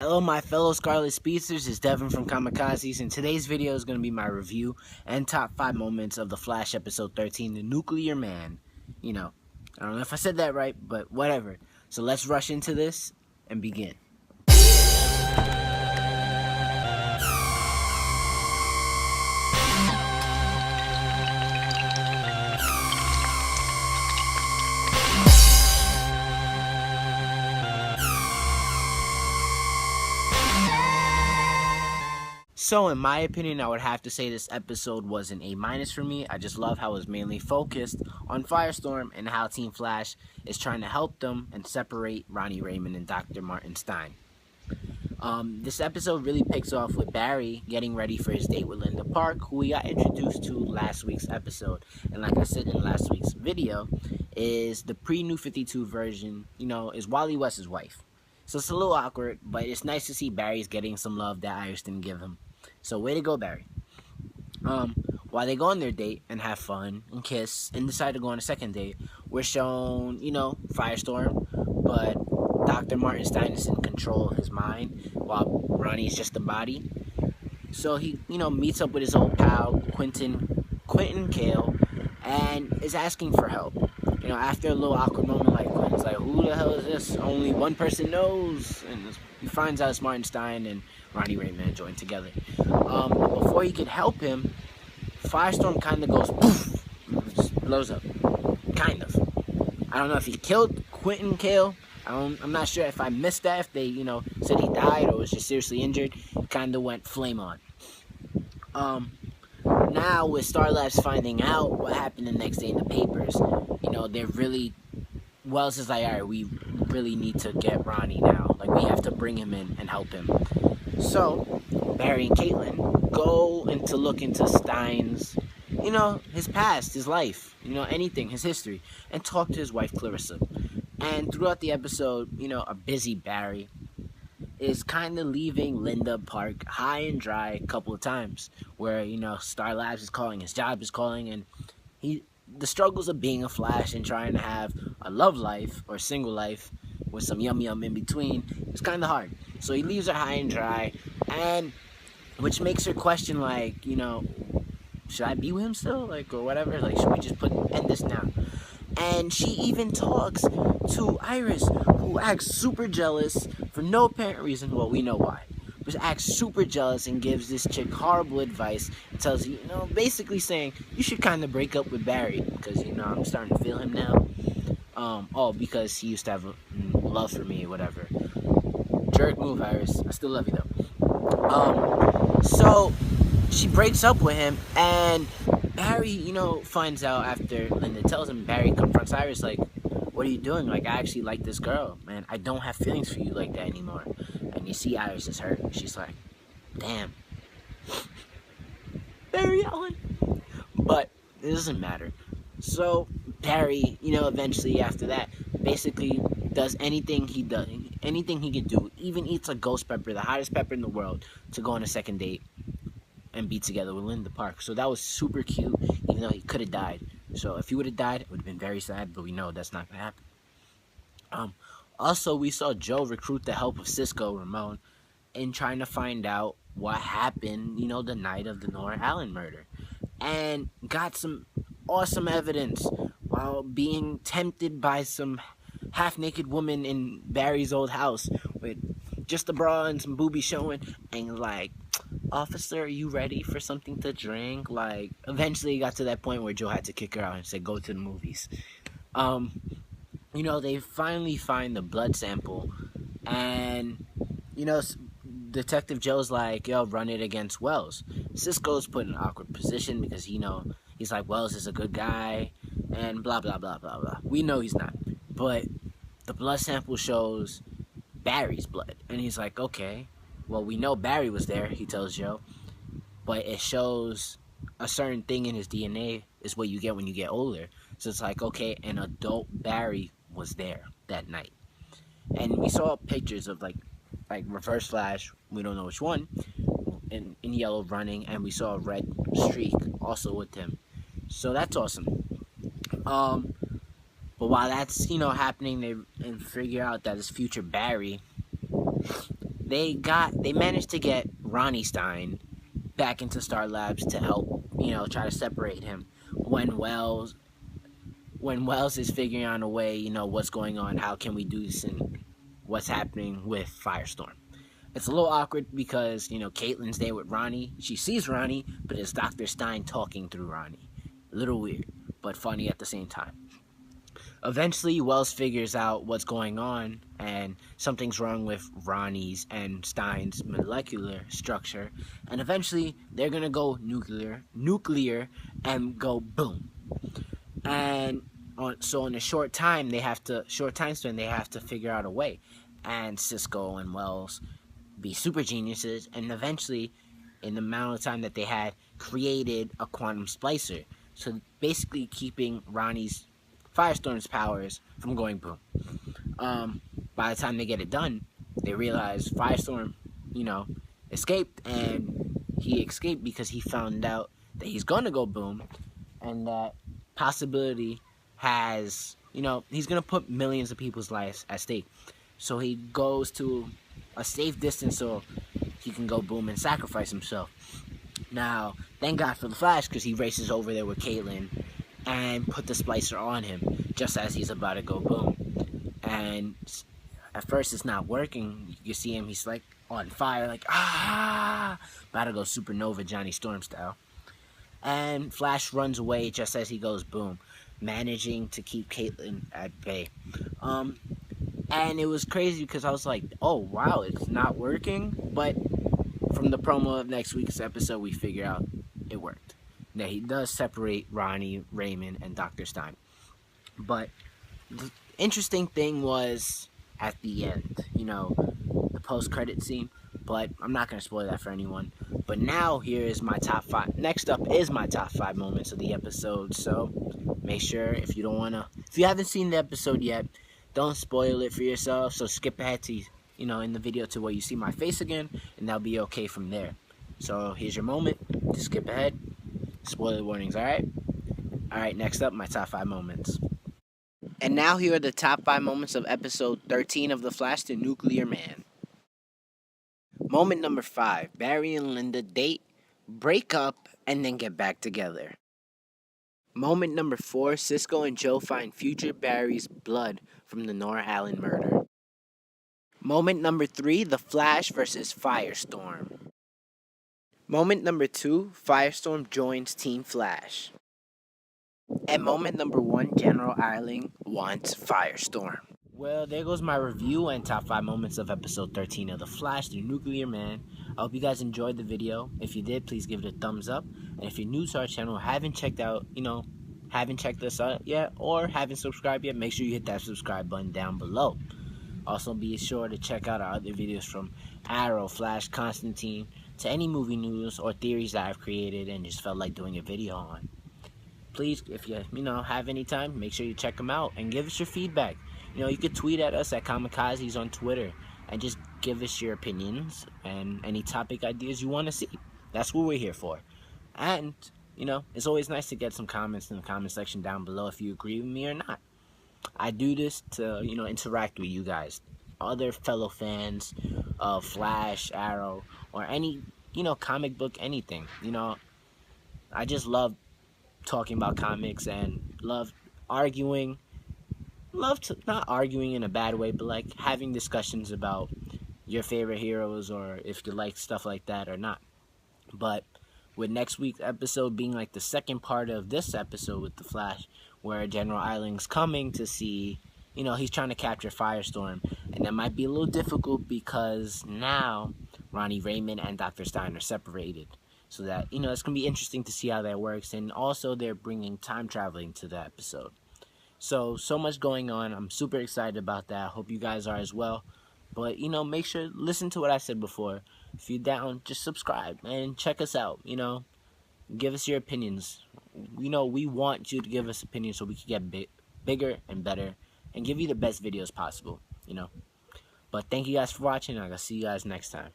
Hello, my fellow Scarlet Speedsters. It's Devin from ComiKazees, and today's video is going to be my review and top 5 moments of The Flash episode 13, The Nuclear Man. You know, I don't know if I said that right, but whatever. So let's rush into this and begin. So, in my opinion, I would have to say this episode was an A- for me. I just love how it was mainly focused on Firestorm and how Team Flash is trying to help them and separate Ronnie Raymond and Dr. Martin Stein. This episode really picks off with Barry getting ready for his date with Linda Park, who we got introduced to last week's episode. And like I said in last week's video, is the pre-New 52 version, is Wally West's wife. So it's a little awkward, but it's nice to see Barry's getting some love that Iris didn't give him. So way to go, Barry. While they go on their date and have fun and kiss and decide to go on a second date, we're shown, Firestorm, but Dr. Martin Stein is in control of his mind while Ronnie is just a body. So he, meets up with his old pal, Quentin Kale, and is asking for help. After a little awkward moment, like Quentin's like, who the hell is this? Only one person knows. And he finds out it's Martin Stein and Ronnie Raymond joined together. Before he could help him, Firestorm kind of goes poof, just blows up. Kind of. I don't know if he killed Quentin Kale. I'm not sure if I missed that, if they, said he died or was just seriously injured. He kind of went flame on. Now with Star Labs finding out what happened the next day in the papers, they're really, Wells is like, alright, we really need to get Ronnie now. Like, we have to bring him in and help him. So, Barry and Caitlin go to look into Stein's, his past, his life, anything, his history, and talk to his wife, Clarissa. And throughout the episode, a busy Barry is kind of leaving Linda Park high and dry a couple of times, where, Star Labs is calling, his job is calling, and the struggles of being a Flash and trying to have a love life or single life with some yum in between is kind of hard. So he leaves her high and dry, and which makes her question, like, should I be with him still, like, or whatever? Like, should we just end this now? And she even talks to Iris, who acts super jealous for no apparent reason. Well, we know why. But acts super jealous and gives this chick horrible advice. And tells you, basically saying, you should kind of break up with Barry. Because, I'm starting to feel him now. Because he used to have love for me or whatever. Jerk move, Iris. I still love you, though. So she breaks up with him, and Barry, finds out after Linda tells him. Barry confronts Iris, like, what are you doing? Like, I actually like this girl, man. I don't have feelings for you like that anymore. And you see Iris is hurt. She's like, damn. Barry Allen. But it doesn't matter. So Barry, eventually after that, basically does anything he can do. Even eats a ghost pepper, the hottest pepper in the world, to go on a second date and be together with Linda Park. So that was super cute, even though he could have died. So if he would have died, it would have been very sad, but we know that's not going to happen. Also, we saw Joe recruit the help of Cisco Ramon in trying to find out what happened, the night of the Nora Allen murder. And got some awesome evidence while being tempted by some half-naked woman in Barry's old house with just a bra and some boobies showing, and like, officer, are you ready for something to drink? Like, eventually it got to that point where Joe had to kick her out and say, go to the movies. They finally find the blood sample, and, Detective Joe's like, yo, run it against Wells. Cisco's put in an awkward position because, he's like, Wells is a good guy, and blah, blah, blah, blah, blah. We know he's not. But the blood sample shows Barry's blood, and he's like, okay, well, we know Barry was there, he tells Joe, but it shows a certain thing in his DNA is what you get when you get older. So it's like, okay, an adult Barry was there that night. And we saw pictures of, like Reverse Flash, we don't know which one, in yellow running, and we saw a red streak also with him. So that's awesome. But while that's, happening, they figure out that his future Barry they managed to get Ronnie Stein back into Star Labs to help, try to separate him when Wells is figuring out a way, what's going on, how can we do this, and what's happening with Firestorm. It's a little awkward because, Caitlin's there with Ronnie. She sees Ronnie, but it's Dr. Stein talking through Ronnie. A little weird, but funny at the same time. Eventually, Wells figures out what's going on, and something's wrong with Ronnie's and Stein's molecular structure, and eventually, they're gonna go nuclear, and go boom. And so in a short time span, they have to figure out a way. And Cisco and Wells be super geniuses, and eventually, in the amount of time that they had, created a quantum splicer. So basically keeping Firestorm's powers from going boom. By the time they get it done, they realize Firestorm, escaped, and he escaped because he found out that he's gonna go boom, and that possibility has, he's gonna put millions of people's lives at stake. So he goes to a safe distance so he can go boom and sacrifice himself. Now, thank God for the Flash, because he races over there with Caitlin and put the splicer on him just as he's about to go boom. And at first it's not working. You see him, he's like on fire, like about to go supernova Johnny Storm style. And Flash runs away just as he goes boom, managing to keep Caitlin at bay. And it was crazy because I was like, oh wow, it's not working. But from the promo of next week's episode, we figure out it worked. That he does separate Ronnie, Raymond, and Dr. Stein. But the interesting thing was at the end, the post-credit scene. But I'm not going to spoil that for anyone. But now here is my top 5. Next up is my top 5 moments of the episode. So make sure if you haven't seen the episode yet, don't spoil it for yourself. So skip ahead to, in the video to where you see my face again, and that'll be okay from there. So here's your moment. Just skip ahead. Spoiler warnings, alright? Alright, next up, my top 5 moments. And now here are the top 5 moments of episode 13 of The Flash, The Nuclear Man. Moment number 5. Barry and Linda date, break up, and then get back together. Moment number 4. Cisco and Joe find future Barry's blood from the Nora Allen murder. Moment number 3. The Flash versus Firestorm. Moment number 2. Firestorm joins Team Flash. And moment number 1. General Eiling wants Firestorm. Well, there goes my review and top 5 moments of episode 13 of The Flash, The Nuclear Man. I hope you guys enjoyed the video. If you did, please give it a thumbs up. And if you're new to our channel, haven't checked this out yet, or haven't subscribed yet, make sure you hit that subscribe button down below. Also, be sure to check out our other videos from Arrow, Flash, Constantine, to any movie news or theories that I've created and just felt like doing a video on. Please, if you have any time, make sure you check them out and give us your feedback. You could tweet at us at ComiKazees on Twitter and just give us your opinions and any topic ideas you want to see. That's what we're here for. And, it's always nice to get some comments in the comment section down below if you agree with me or not. I do this to, interact with you guys, other fellow fans of Flash, Arrow, or any, comic book, anything. I just love talking about comics and love arguing. Not arguing in a bad way, but like having discussions about your favorite heroes or if you like stuff like that or not. But with next week's episode being like the second part of this episode with The Flash, where General Eiling's coming to see, he's trying to capture Firestorm, and that might be a little difficult because now Ronnie, Raymond, and Dr. Stein are separated. So that, it's going to be interesting to see how that works, and also they're bringing time traveling to the episode. So much going on. I'm super excited about that. I hope you guys are as well. But, make sure, listen to what I said before. If you're down, just subscribe and check us out. Give us your opinions. We want you to give us opinions so we can get bigger and better and give you the best videos possible, But thank you guys for watching. I'll see you guys next time.